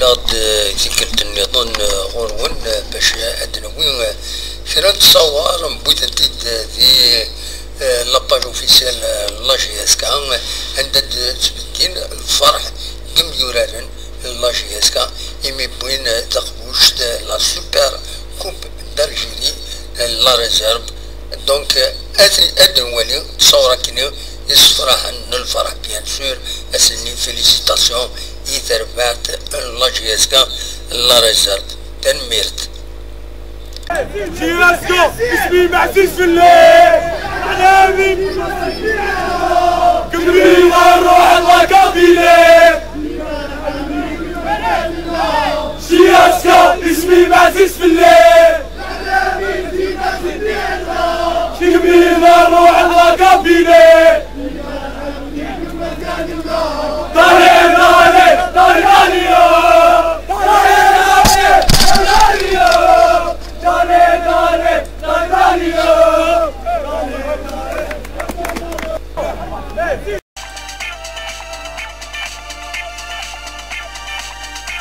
ناض ذكرت النظام غورون باش ادنوي كرا تصور بويت انت ذي لاباج اوفيسيال لاجي اسكا عند تبدين الفرح كم يورارن لاجي اسكا يمي بوين تقبوش لا سوبر كوب دالجيري لا ريزيرف دونك ادنولي تصور كني يصفرح الفرح بيان سور اسني فيليسيتاسيون يتربعت لاجي اسكا لا ريزيرف تنميرت جيراسكو اسمي معزيز في الليل علامي